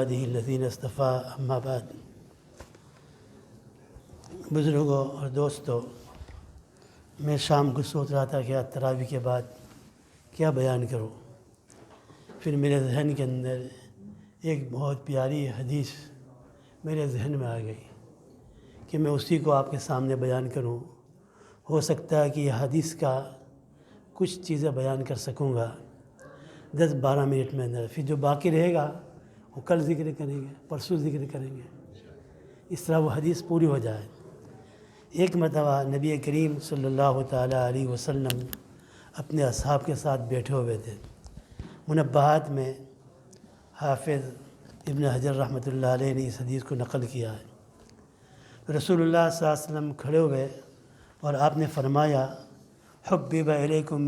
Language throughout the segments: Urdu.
عباده الذین اصطفیٰ اما بعد۔ بزرگوں اور دوستوں، میں شام کو سوچ رہا تھا کہ آج تراویح کے بعد کیا بیان کروں۔ پھر میرے ذہن کے اندر ایک بہت پیاری حدیث میرے ذہن میں آ گئی کہ میں اسی کو آپ کے سامنے بیان کروں۔ ہو سکتا ہے کہ یہ حدیث کا کچھ چیزیں بیان کر سکوں گا 10-12 منٹ میں اندر، پھر جو باقی رہے گا وہ کل ذکر کریں گے، پرسوں ذکر کریں گے، اس طرح وہ حدیث پوری ہو جائے۔ ایک مرتبہ نبی کریم صلی اللہ تعالیٰ علیہ وسلم اپنے اصحاب کے ساتھ بیٹھے ہوئے تھے۔ منبہات میں حافظ ابن حجر رحمۃ اللہ علیہ نے اس حدیث کو نقل کیا ہے۔ رسول اللہ صلی اللہ علیہ وسلم کھڑے ہوئے اور آپ نے فرمایا، حبب الیکم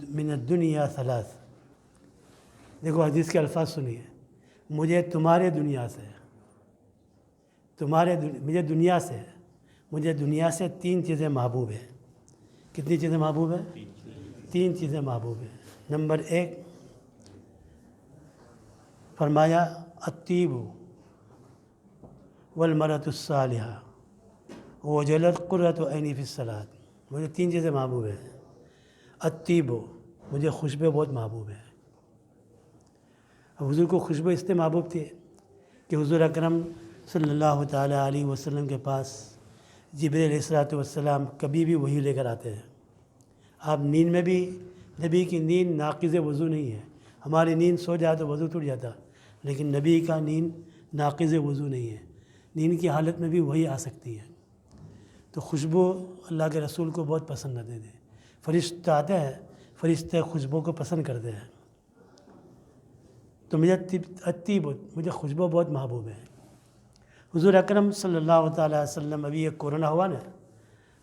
من الدنیا ثلاث۔ دیکھو حدیث کے الفاظ سنیے، مجھے تمہارے دنیا سے، مجھے دنیا سے 3 چیزیں محبوب ہیں۔ کتنی چیزیں محبوب ہیں؟ 3 چیزیں محبوب ہیں۔ نمبر 1 فرمایا، الطیب والمرأة الصالحہ وجلت قرۃ عینی فی الصلاۃ۔ مجھے 3 چیزیں محبوب ہیں۔ الطیب، مجھے خوشبو بہت محبوب ہے۔ حضور کو خوشبو اس لیے محبوب تھی کہ حضور اکرم صلی اللہ تعالیٰ علیہ وسلم کے پاس جبریل علیہ الصلوۃ والسلام کبھی بھی وحی لے کر آتے ہیں۔ آپ نیند میں بھی، نبی کی نیند ناقض وضو نہیں ہے۔ ہماری نیند سو جائے تو وضو ٹوٹ جاتا، لیکن نبی کا نیند ناقض وضو نہیں ہے، نیند کی حالت میں بھی وحی آ سکتی ہے۔ تو خوشبو اللہ کے رسول کو بہت پسند آتے تھے۔ فرشتے آتے ہیں، فرشتے خوشبو کو پسند کرتے ہیں۔ تو مجھے خوشبو بہت محبوب ہے۔ حضور اکرم صلی اللہ تعالیٰ علیہ وسلم، ابھی یہ کورونا ہوا نا،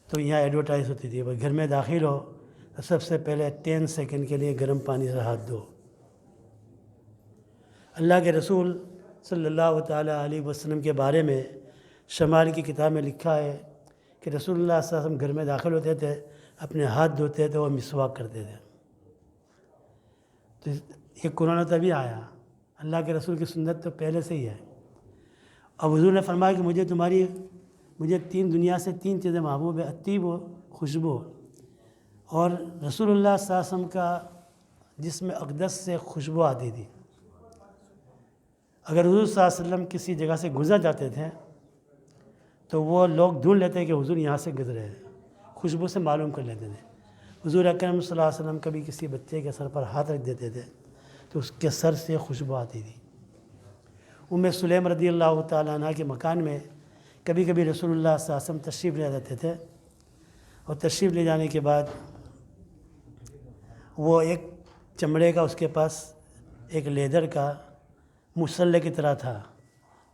تو یہاں ایڈورٹائز ہوتی تھی، گھر میں داخل ہو تو سب سے پہلے 10 سیکنڈ کے لیے گرم پانی سے ہاتھ دھو۔ اللہ کے رسول صلی اللہ تعالیٰ علیہ وسلم کے بارے میں شمائل کی کتاب میں لکھا ہے کہ رسول اللہ صلی اللہ علیہ وسلم گھر میں داخل ہوتے تھے، اپنے ہاتھ دھوتے تھے اور مسواک کرتے تھے۔ تو یہ کورونا تبھی آیا، اللہ کے رسول کی سنت تو پہلے سے ہی ہے۔ اب حضور نے فرمایا کہ مجھے 3 دنیا سے 3 چیزیں محبوب ہے، الطیب و خوشبو، اور رسول اللہ صلی اللہ علیہ وسلم کا جسم اقدس سے خوشبو آتی تھی۔ اگر حضور صلی اللہ علیہ وسلم کسی جگہ سے گزر جاتے تھے تو وہ لوگ ڈھونڈ لیتے کہ حضور یہاں سے گزرے ہیں، خوشبو سے معلوم کر لیتے تھے۔ حضور اکرم صلی اللہ علیہ وسلم کبھی کسی بچے کے سر پر ہاتھ رکھ دیتے تھے تو اس کے سر سے خوشبو آتی تھی۔ سلیم رضی اللہ تعالیٰ عنہ کے مکان میں کبھی کبھی رسول اللہ صلی اللہ علیہ وسلم تشریف لے جاتے تھے، اور تشریف لے جانے کے بعد وہ ایک چمڑے کا، اس کے پاس ایک لیدر کا مصلی کی طرح تھا،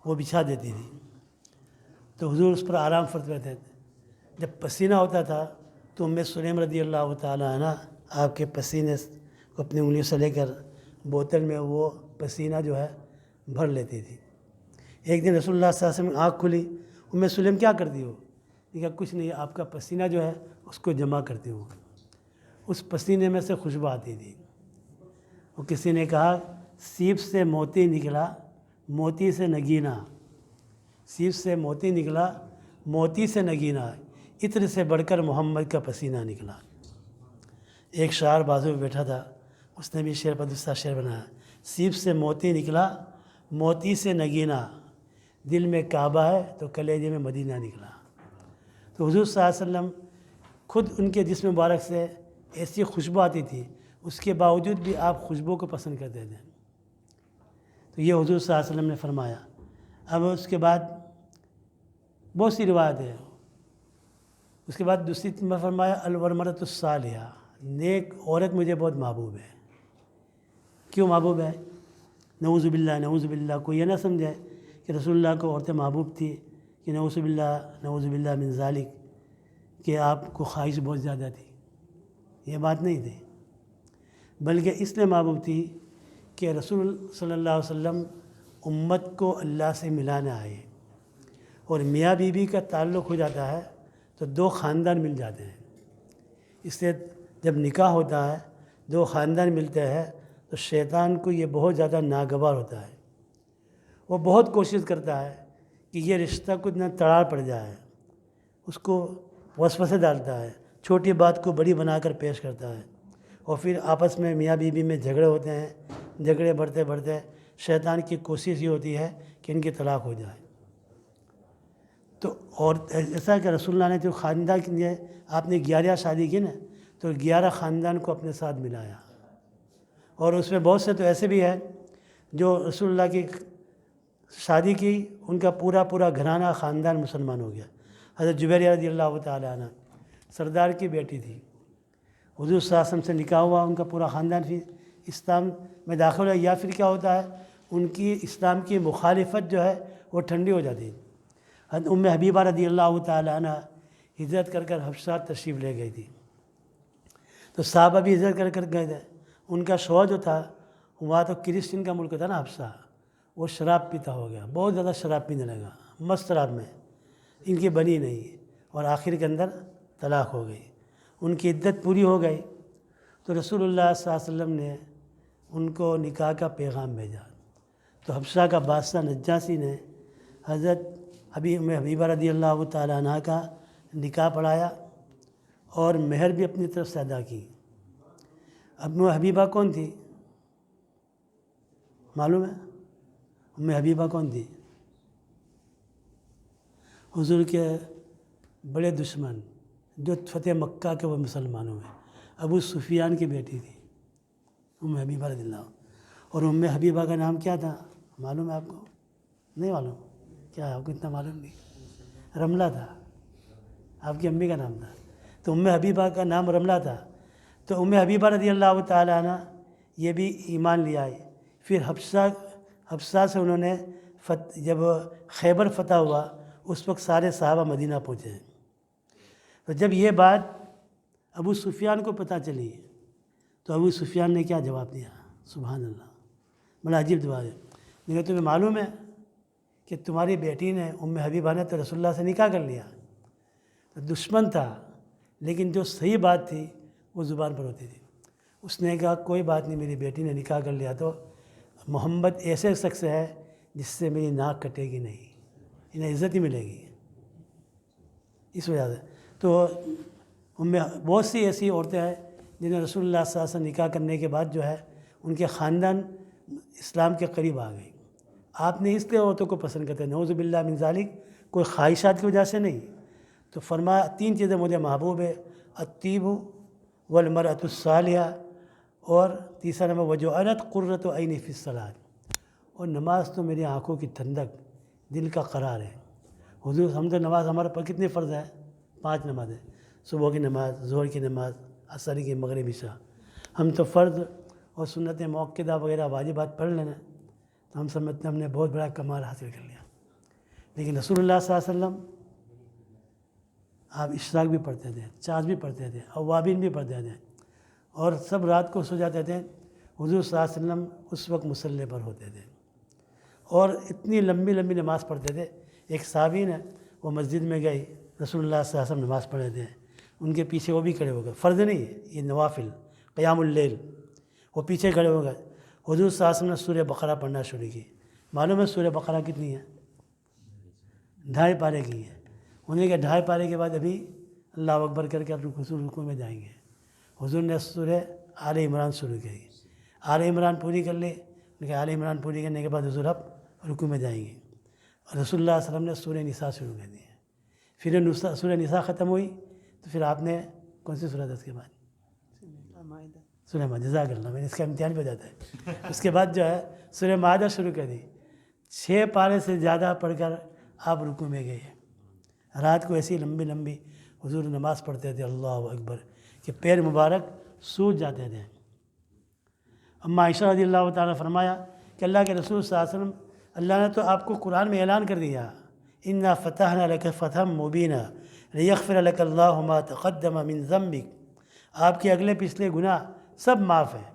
وہ بچھا دیتی تھی، تو حضور اس پر آرام فرماتے تھے۔ جب پسینہ ہوتا تھا تو سلیم رضی اللہ تعالیٰ عنہ آپ کے پسینے کو اپنی انگلیوں سے لے کر بوتل میں وہ پسینہ جو ہے بھر لیتی تھی۔ ایک دن رسول اللہ صلی اللہ علیہ وسلم آنکھ کھلی، سلیم کیا کرتی ہو؟ کہا کچھ نہیں، آپ کا پسینہ جو ہے اس کو جمع کرتی ہوں۔ اس پسینے میں سے خوشبو آتی تھی۔ اور کسی نے کہا، سیب سے موتی نکلا، موتی سے نگینا، سیب سے موتی نکلا، موتی سے نگینا، عطر سے بڑھ کر محمد کا پسینہ نکلا۔ ایک شاعر بازو میں بیٹھا تھا، اس نے بھی شعر پر دوسرا شعر بنایا، سیب سے موتی نکلا، موتی سے نگینا، دل میں کعبہ ہے تو کلیجے میں مدینہ نکلا۔ تو حضور صلی اللہ علیہ وسلم خود ان کے جسم مبارک سے ایسی خوشبو آتی تھی، اس کے باوجود بھی آپ خوشبو کو پسند کرتے تھے۔ تو یہ حضور صلی اللہ علیہ وسلم نے فرمایا۔ اب اس کے بعد بہت سی روایت ہے۔ اس کے بعد دوسری میں فرمایا، المرأة الصالحہ، نیک عورت مجھے بہت محبوب ہے۔ کیوں محبوب ہے؟ نعوذ باللہ کوئی یہ نہ سمجھے کہ رسول اللہ کو عورتیں محبوب تھی کہ نعوذ باللہ من ذالک، کہ آپ کو خواہش بہت زیادہ تھی، یہ بات نہیں تھی، بلکہ اس لیے محبوب تھی کہ رسول صلی اللہ علیہ وسلم امت کو اللہ سے ملانے آئے، اور میاں بیوی کا تعلق ہو جاتا ہے تو 2 خاندان مل جاتے ہیں۔ اس سے جب نکاح ہوتا ہے، 2 خاندان ملتے ہیں، تو شیطان کو یہ بہت زیادہ ناگوار ہوتا ہے، وہ بہت کوشش کرتا ہے کہ یہ رشتہ کو اتنا تڑاڑ پڑ جائے، اس کو وسوسے ڈالتا ہے، چھوٹی بات کو بڑی بنا کر پیش کرتا ہے، اور پھر آپس میں میاں بیوی میں جھگڑے ہوتے ہیں، جھگڑے بڑھتے بڑھتے شیطان کی کوشش یہ ہوتی ہے کہ ان کی طلاق ہو جائے۔ تو اور ایسا کہ رسول اللہ نے جو خاندان کے لیے آپ نے 11 شادی کی نا، تو 11 خاندان کو اپنے ساتھ ملایا، اور اس میں بہت سے تو ایسے بھی ہیں جو رسول اللہ کی شادی کی، ان کا پورا گھرانہ خاندان مسلمان ہو گیا۔ حضرت جبیر رضی اللہ تعالیٰ عنہ سردار کی بیٹی تھی، حضور صلی اللہ علیہ وسلم سے نکاح ہوا، ان کا پورا خاندان پھر اسلام میں داخل ہوا، یا پھر کیا ہوتا ہے ان کی اسلام کی مخالفت جو ہے وہ ٹھنڈی ہو جاتی ہے۔ حضرت ام حبیبہ رضی اللہ تعالیٰ عنہ ہجرت کر حبشہ تشریف لے گئی تھی، تو صحابہ بھی ہجرت کر گئے تھے۔ ان کا شوہر جو تھا وہاں تو کرسچن کا ملک تھا نا حبشہ، وہ شراب پیتا ہو گیا، بہت زیادہ شراب پینے لگا، مست شراب میں، ان کی بنی نہیں، اور آخر کے اندر طلاق ہو گئی، ان کی عدت پوری ہو گئی۔ تو رسول اللہ صلی اللہ علیہ وسلم نے ان کو نکاح کا پیغام بھیجا، تو حبشہ کا بادشاہ نجاشی نے حضرت حبیبہ رضی اللہ تعالیٰ عنہ کا نکاح پڑھایا اور مہر بھی اپنی طرف سے ادا کی۔ ام حبیبہ کون تھی معلوم ہے؟ ام حبیبہ کون تھی؟ حضور کے بڑے دشمن جو فتح مکہ کے وہ مسلمانوں میں ابو سفیان کی بیٹی تھی ام حبیبہ رضی اللہ عنہ۔ اور ام حبیبہ کا نام کیا تھا معلوم ہے آپ کو؟ نہیں معلوم؟ کیا ہے آپ کو اتنا معلوم نہیں؟ رملہ تھا، آپ کی امی کا نام تھا، تو ام حبیبہ کا نام رملہ تھا۔ تو ام حبیبہ رضی اللہ تعالیٰ عنہ یہ بھی ایمان لے آئی۔ پھر حبشہ سے انہوں نے جب خیبر فتح ہوا اس وقت سارے صحابہ مدینہ پہنچے، تو جب یہ بات ابو سفیان کو پتہ چلی تو ابو سفیان نے کیا جواب دیا؟ سبحان اللہ، بڑا عجیب جواب ہے۔ لیکن تمہیں معلوم ہے کہ تمہاری بیٹی نے ام حبیبہ نے تو رسول اللہ سے نکاح کر لیا، تو دشمن تھا لیکن جو صحیح بات تھی وہ زبان پر ہوتی تھی۔ اس نے کہا کوئی بات نہیں، میری بیٹی نے نکاح کر لیا تو محمد ایسے شخص ہے جس سے میری ناک کٹے گی نہیں، انہیں عزت ہی ملے گی، اس وجہ سے۔ تو بہت سی ایسی عورتیں ہیں جنہیں رسول اللہ صلی اللہ علیہ وسلم نکاح کرنے کے بعد جو ہے ان کے خاندان اسلام کے قریب آ گئی۔ آپ نے اس لیے عورتوں کو پسند کرتے ہیں، نعوذ باللہ من ذالک، کوئی خواہشات کی وجہ سے نہیں۔ تو فرمایا 3 چیزیں مجھے محبوب ہے، الطیب والمرأۃ الصالحہ، اور تیسرا نمبر وجعلت قرۃ عینی فی الصلاۃ، اور نماز تو میری آنکھوں کی ٹھنڈک، دل کا قرار ہے۔ حضور ہم تو نماز ہمارے پر کتنی فرض ہے؟ 5 نمازیں، صبح کی نماز، ظہر کی نماز، عصر کی، مغرب عشاء۔ ہم تو فرض اور سنت موقدہ وغیرہ واجبات پڑھ لینا تو ہم سمجھتے ہیں ہم نے بہت بڑا کمال حاصل کر لیا۔ لیکن رسول اللہ صلی اللہ علیہ وسلم آپ اشراق بھی پڑھتے تھے، چاش بھی پڑھتے تھے، اوابین بھی پڑھتے تھے، اور سب رات کو سو جاتے تھے۔ حضور صلی اللہ علیہ وسلم اس وقت مصلی پر ہوتے تھے اور اتنی لمبی لمبی نماز پڑھتے تھے۔ ایک صحابی نے وہ مسجد میں گئی، رسول اللہ صلی اللہ علیہ وسلم نماز پڑھ رہے تھے، ان کے پیچھے وہ بھی کھڑے ہو گئے، فرض نہیں ہے یہ، نوافل قیام اللیل، وہ پیچھے کھڑے ہو گئے۔ حضور صلی اللہ علیہ وسلم نے سورہ بقرہ پڑھنا شروع کی۔ معلوم ہے سورہ بقرہ کتنی ہے؟ 2.5 پارے کی ہے۔ انہیں کہ 2.5 پارے کے بعد ابھی اللہ اکبر کر کے رکوع میں جائیں گے۔ حضور نے سورہ آل عمران شروع کی، آل عمران پوری کر لی، لیکن آل عمران پوری کرنے کے بعد حضور اب رکوع میں جائیں گے۔ اور رسول اللہ صلی اللہ علیہ وسلم نے سورہ نساء شروع کر دی ہے۔ پھر سورہ نساء ختم ہوئی تو پھر آپ نے کون سی سورہ تھا اس کے بعد؟ سورہ مائدہ، جزاک اللہ، میں نے اس کا امتحان بھی ہو جاتا ہے۔ اس کے بعد جو ہے سورہ مائدہ شروع کر دی، 6 پارے سے زیادہ پڑھ کر آپ رکوع میں گئے۔ رات کو ایسی لمبی لمبی حضور نماز پڑھتے تھے، اللہ اکبر، کہ پیر مبارک سوج جاتے تھے۔ اما عائشہ رضی اللہ تعالیٰ نے فرمایا کہ اللہ کے رسول صلی اللہ علیہ وسلم، اللہ نے تو آپ کو قرآن میں اعلان کر دیا، انا فتحنا لک فتحا مبینا لیغفر لک اللہ ما تقدم من ذنبک، آپ کے اگلے پچھلے گناہ سب معاف ہیں۔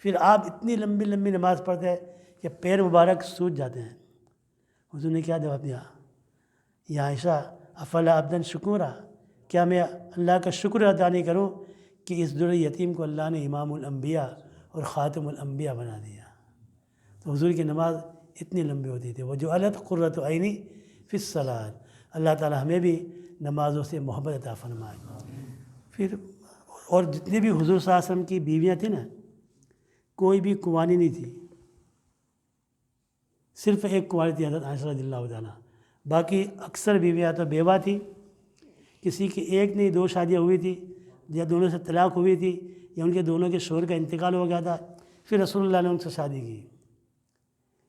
پھر آپ اتنی لمبی لمبی نماز پڑھتے ہیں کہ پیر مبارک سوج جاتے ہیں۔ حضور نے کیا جواب دیا؟ یا عائشہ افلا عبدا شکورا، کیا میں اللہ کا شکر ادا نہیں کروں کہ اس در یتیم کو اللہ نے امام الانبیاء اور خاتم الانبیاء بنا دیا۔ تو حضور کی نماز اتنی لمبی ہوتی تھی. وہ جو الت قرۃ عینی فی الصلاۃ. اللہ تعالیٰ ہمیں بھی نمازوں سے محبت عطا فرمائے. پھر اور جتنی بھی حضور صلی اللہ علیہ وسلم کی بیویاں تھیں نا، کوئی بھی کنواری نہیں تھی، صرف ایک کنواری تھی حضرت عائشہ رضی اللہ تعالیٰ. باقی اکثر بیویاں تو بیوہ تھی، کسی کی ایک نہیں 2 شادیاں ہوئی تھی، یا دونوں سے طلاق ہوئی تھی، یا ان کے دونوں کے شوہر کا انتقال ہو گیا تھا، پھر رسول اللہ نے ان سے شادی کی.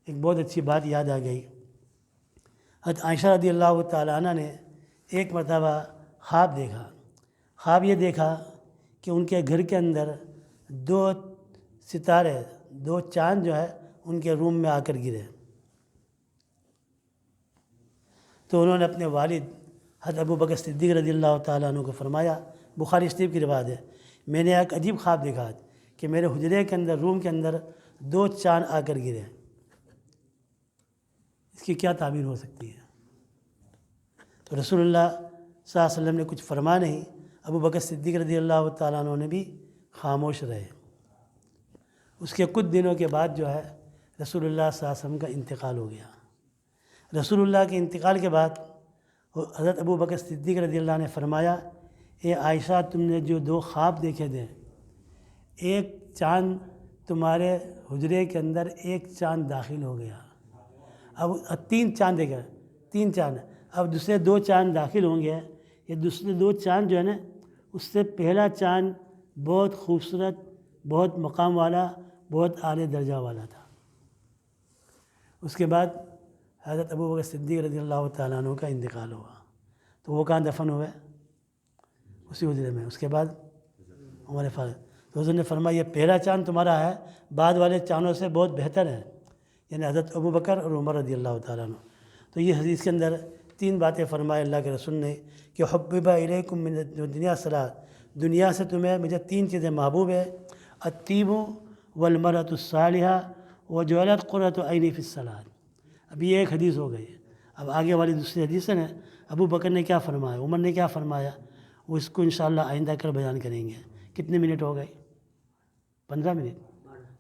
ایک بہت اچھی بات یاد آ گئی. حضرت عائشہ رضی اللہ تعالیٰ عنہ نے ایک مرتبہ خواب دیکھا. خواب یہ دیکھا کہ ان کے گھر کے اندر 2 ستارے، 2 چاند جو ہے ان کے روم میں آ کر گرے. تو انہوں نے اپنے والد حضرت ابو بکر صدیق رضی اللہ تعالیٰ عنہ کو فرمایا، بخاری شریف کی روایت ہے، میں نے ایک عجیب خواب دیکھا کہ میرے حجرے کے اندر، روم کے اندر 2 چاند آ کر گرے. اس کی کیا تعبیر ہو سکتی ہے؟ تو رسول اللہ صلی اللہ علیہ وسلم نے کچھ فرما نہیں. ابو بکر صدیق رضی اللہ تعالیٰ عنہ نے بھی خاموش رہے. اس کے کچھ دنوں کے بعد جو ہے رسول اللہ صلی اللہ علیہ وسلم کا انتقال ہو گیا. رسول اللہ کے انتقال کے بعد حضرت ابو بکر صدیق رضی اللہ نے فرمایا، اے عائشہ، تم نے جو 2 خواب دیکھے تھے، ایک چاند تمہارے حجرے کے اندر، ایک چاند داخل ہو گیا. اب 3 چاند دیکھا، 3 چاند. اب دوسرے 2 چاند داخل ہوں گے. یہ دوسرے 2 چاند جو ہے نا، اس سے پہلا چاند بہت خوبصورت، بہت مقام والا، بہت اعلیٰ درجہ والا تھا. اس کے بعد حضرت ابو بکر صدیق رضی اللہ تعالیٰ عنہ کا انتقال ہوا. تو وہ کہاں دفن ہوئے؟ اسی حجرے میں. اس کے بعد عمر فاروق. تو حضور نے فرمایا، یہ پہلا چاند تمہارا ہے، بعد والے چاندوں سے بہت بہتر ہے، یعنی حضرت ابو بکر اور عمر رضی اللہ تعالیٰ عنہ. تو یہ حدیث کے اندر 3 باتیں فرمائے اللہ کے رسول نے کہ حبب الیکم من الدنیا ثلاث، دنیا سے تمہیں مجھے 3 چیزیں محبوب ہے، الطیب والمرأۃ الصالحہ وجعلت قرۃ عینی فی الصلاۃ. اب یہ ایک حدیث ہو گئی. اب آگے والی دوسری حدیث ہے نا، ابو بکر نے کیا فرمایا، عمر نے کیا فرمایا، وہ اس کو انشاءاللہ آئندہ کل بیان کریں گے. کتنے منٹ ہو گئے؟ 15 منٹ،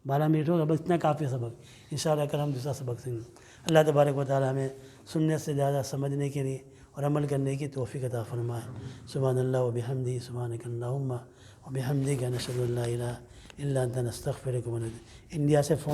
12 منٹ ہو گئے. بس اتنا کافی سبق. انشاءاللہ کل ہم دوسرا سبق سنیں. اللہ تبارک و تعالیٰ ہمیں سننے سے زیادہ سمجھنے کے لیے اور عمل کرنے کی توفیق عطا فرمائے. سبحان اللہ و بحمدہ، سبحانک اللہم و بحمدک، نشہد ان لا الہ الا انت نستغفرک و نتوب الیک. انڈیا سے فون